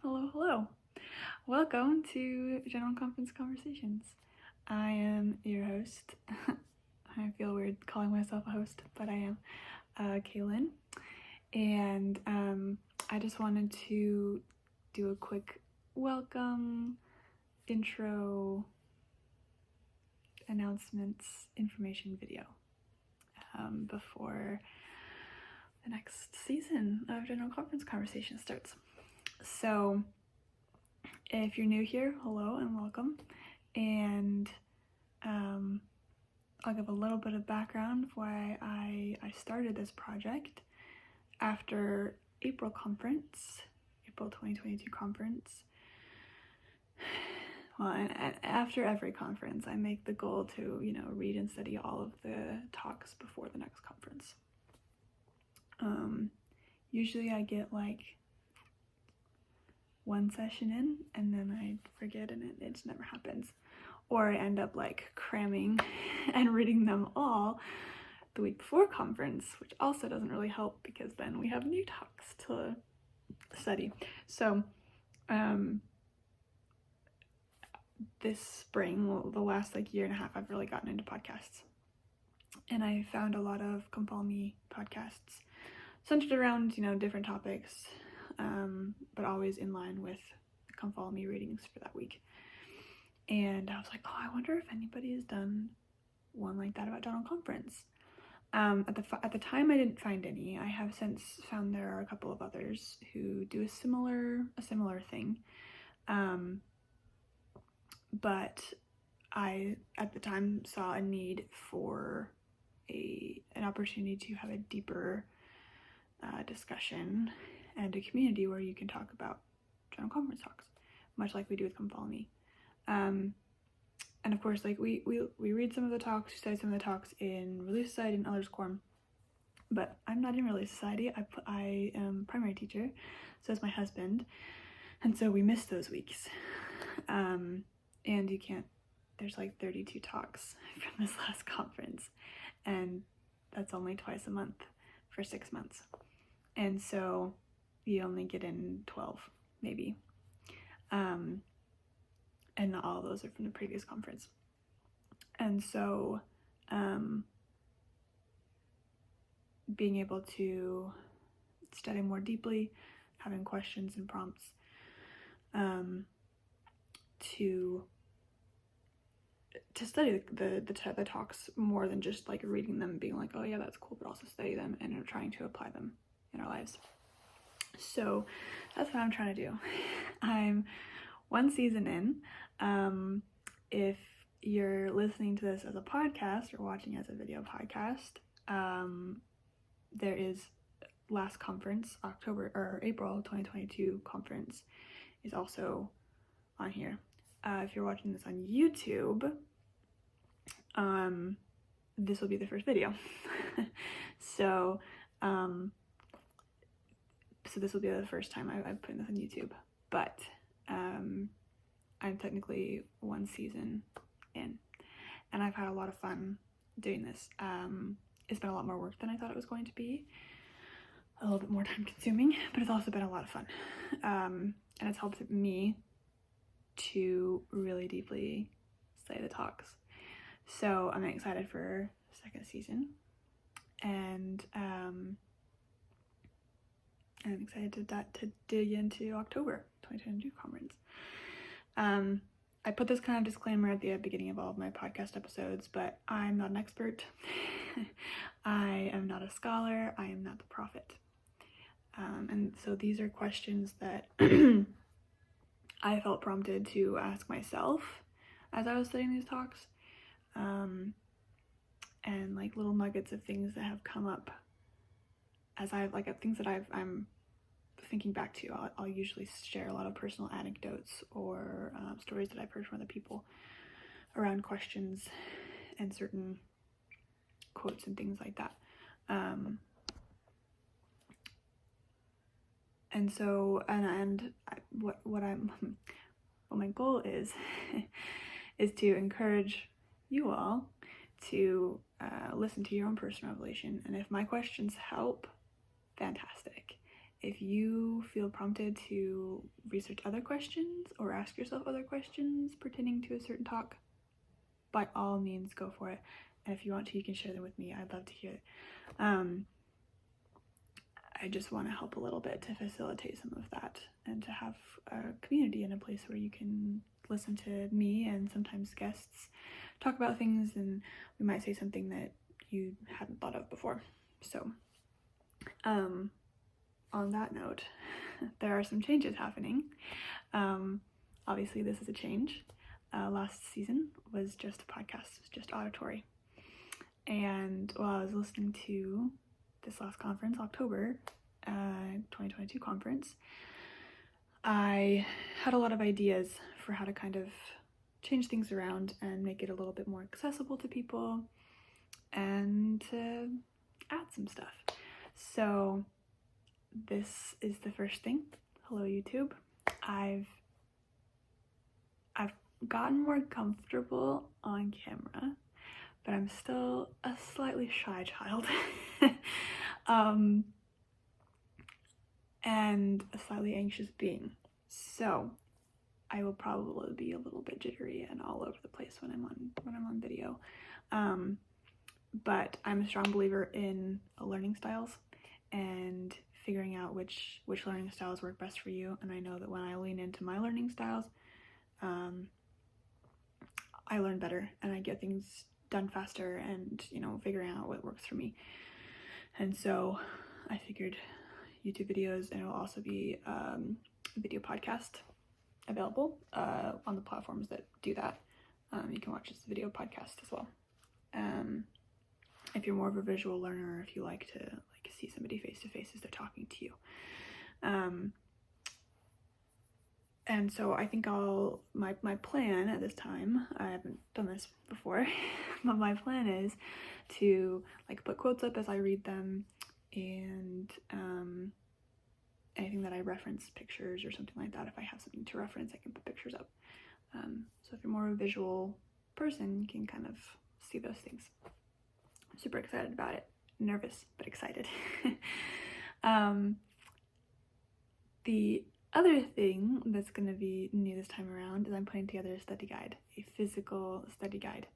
Hello. Welcome to General Conference Conversations. I am your host. I feel weird calling myself a host, but I am Kaylin. And I just wanted to do a quick welcome, intro, announcements, information video before the next season of General Conference Conversation starts. So if you're new here, hello and welcome. And I'll give a little bit of background of why I started this project. After April 2022 conference, well, and after every conference, I make the goal to, read and study all of the talks before the next conference. Usually I get like one session in and then I forget and it just never happens. Or I end up like cramming and reading them all the week before conference, which also doesn't really help because then we have new talks to study. So this spring, the last year and a half, I've really gotten into podcasts. And I found a lot of Come Follow Me podcasts centered around, different topics, but always in line with the Come Follow Me readings for that week. And I was like, I wonder if anybody has done one like that about General Conference. At the time, I didn't find any. I have since found there are a couple of others who do a similar thing. But I, at the time, saw a need for an opportunity to have a deeper discussion and a community where you can talk about General Conference talks, much like we do with Come Follow Me. And of course, we read some of the talks, we study some of the talks in Relief Society and Elders Quorum, but I'm not in Relief Society. I am primary teacher, so is my husband, and so we miss those weeks. And you can't, there's 32 talks from this last conference, and that's only twice a month for 6 months. And so you only get in 12, maybe. And not all of those are from the previous conference. And so being able to study more deeply, having questions and prompts, to study the talks more than just reading them and being like, oh yeah, that's cool, but also study them and trying to apply them in our lives. So that's what I'm trying to do. I'm one season in. If you're listening to this as a podcast or watching as a video podcast, there is last conference, April 2022 conference is also on here. If you're watching this on YouTube, this will be the first video. So this will be the first time I've put this on YouTube, but I'm technically one season in, and I've had a lot of fun doing this. It's been a lot more work than I thought it was going to be, a little bit more time consuming, but it's also been a lot of fun. And it's helped me to really deeply study the talks. So I'm excited for second season, and I'm excited to dig into October 2022 conference. I put this kind of disclaimer at the beginning of all of my podcast episodes, but I'm not an expert. I am not a scholar. I am not the prophet. And so these are questions that I felt prompted to ask myself as I was studying these talks, and little nuggets of things that have come up as I've things that I'm thinking back to. I'll usually share a lot of personal anecdotes or stories that I've heard from other people around questions and certain quotes and things like that. And so, what my goal is is to encourage you all to listen to your own personal revelation. And if my questions help, fantastic. if you feel prompted to research other questions or ask yourself other questions pertaining to a certain talk, by all means go for it. And if you want to, you can share them with me. I'd love to hear it. I just want to help a little bit to facilitate some of that and to have a community and a place where you can listen to me and sometimes guests talk about things, and we might say something that you hadn't thought of before. So on that note, there are some changes happening. Obviously this is a change. Last season was just a podcast, it was just auditory. And while I was listening to this last conference, October 2022 conference, I had a lot of ideas for how to kind of change things around and make it a little bit more accessible to people and to add some stuff. So this is the first thing. Hello YouTube. I've gotten more comfortable on camera, but I'm still a slightly shy child. And a slightly anxious being. So I will probably be a little bit jittery and all over the place when I'm on video. But I'm a strong believer in learning styles and figuring out which learning styles work best for you. And I know that when I lean into my learning styles, I learn better and I get things done faster, and figuring out what works for me. And so I figured YouTube videos, and it will also be a video podcast available on the platforms that do that. You can watch this video podcast as well. If you're more of a visual learner, or if you like to see somebody face to face as they're talking to you. And so I think my plan at this time, I haven't done this before, but my plan is to put quotes up as I read them, and anything that I reference, pictures or something like that. If I have something to reference, I can put pictures up. So if you're more of a visual person, you can kind of see those things. I'm super excited about it. Nervous, but excited. The other thing that's going to be new this time around is I'm putting together a study guide, a physical study guide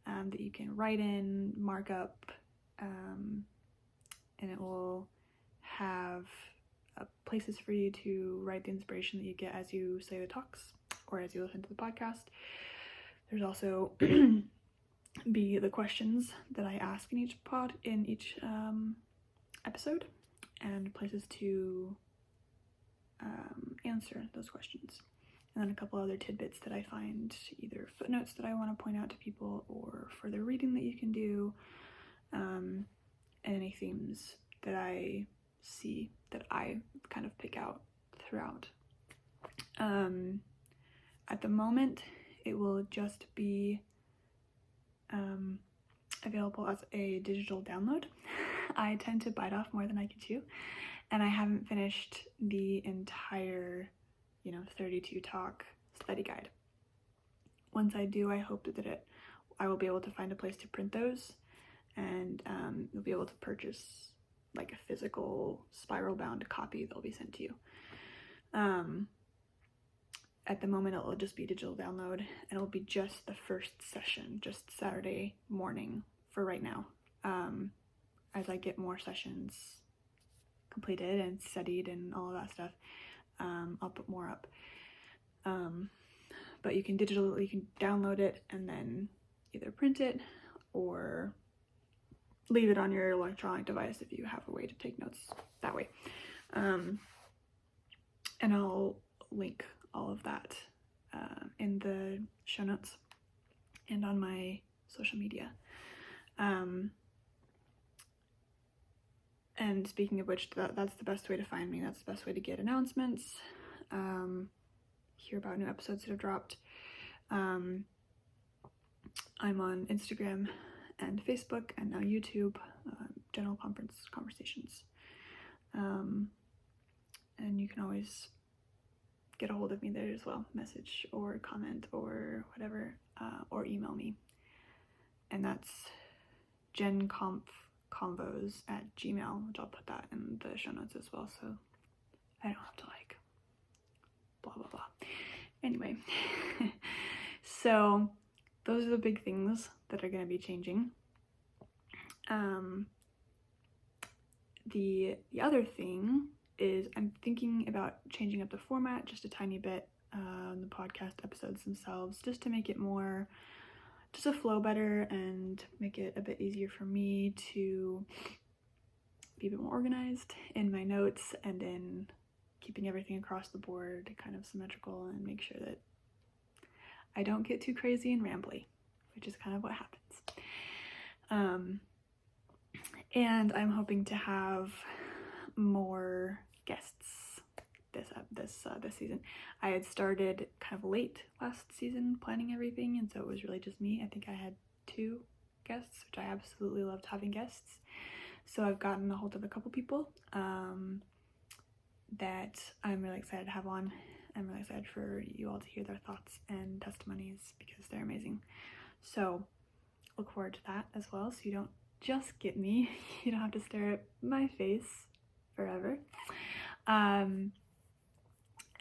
that you can write in, mark up, and it will have places for you to write the inspiration that you get as you say the talks or as you listen to the podcast. There's also be the questions that I ask in each episode, and places to answer those questions. And then a couple other tidbits that I find, either footnotes that I want to point out to people or further reading that you can do, and any themes that I see that I kind of pick out throughout. At the moment, it will just be available as a digital download. I tend to bite off more than I can chew, and I haven't finished the entire 32 talk study guide. Once I do, I hope that I will be able to find a place to print those, and you'll be able to purchase a physical spiral bound copy that'll be sent to you. At the moment, it'll just be digital download, and it'll be just the first session, just Saturday morning for right now. As I get more sessions completed and studied and all of that stuff, I'll put more up. But you can download it and then either print it or leave it on your electronic device if you have a way to take notes that way. And I'll link all of that in the show notes and on my social media. And speaking of which, that's the best way to find me. That's the best way to get announcements, hear about new episodes that have dropped. I'm on Instagram and Facebook and now YouTube, General Conference Conversations. And you can always get a hold of me there as well, message or comment or whatever, or email me. And that's genconfconvos@gmail.com, which I'll put that in the show notes as well, so I don't have to like blah blah blah. Anyway, so those are the big things that are going to be changing. The other thing is I'm thinking about changing up the format just a tiny bit, the podcast episodes themselves, just to make it more, just to flow better and make it a bit easier for me to be a bit more organized in my notes and in keeping everything across the board kind of symmetrical, and make sure that I don't get too crazy and rambly, which is kind of what happens. And I'm hoping to have more guests this season. I had started kind of late last season planning everything, and so it was really just me. I think I had 2 guests, which I absolutely loved having guests. So I've gotten a hold of a couple people that I'm really excited to have on. I'm really excited for you all to hear their thoughts and testimonies because they're amazing. So look forward to that as well, so you don't just get me. You don't have to stare at my face forever.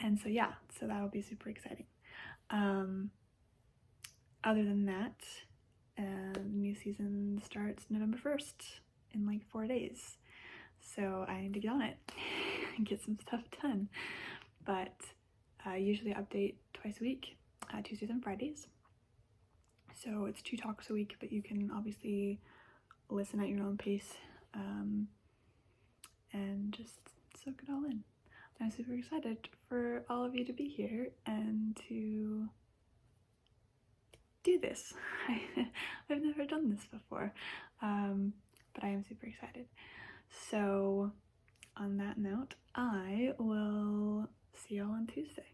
And so yeah, so that'll be super exciting. Other than that, the new season starts November 1st in like 4 days. So I need to get on it and get some stuff done. But I usually update twice a week, Tuesdays and Fridays. So it's 2 talks a week, but you can obviously listen at your own pace, and just soak it all in. I'm super excited for all of you to be here and to do this. I've never done this before, but I am super excited. So on that note, I will see y'all on Tuesday.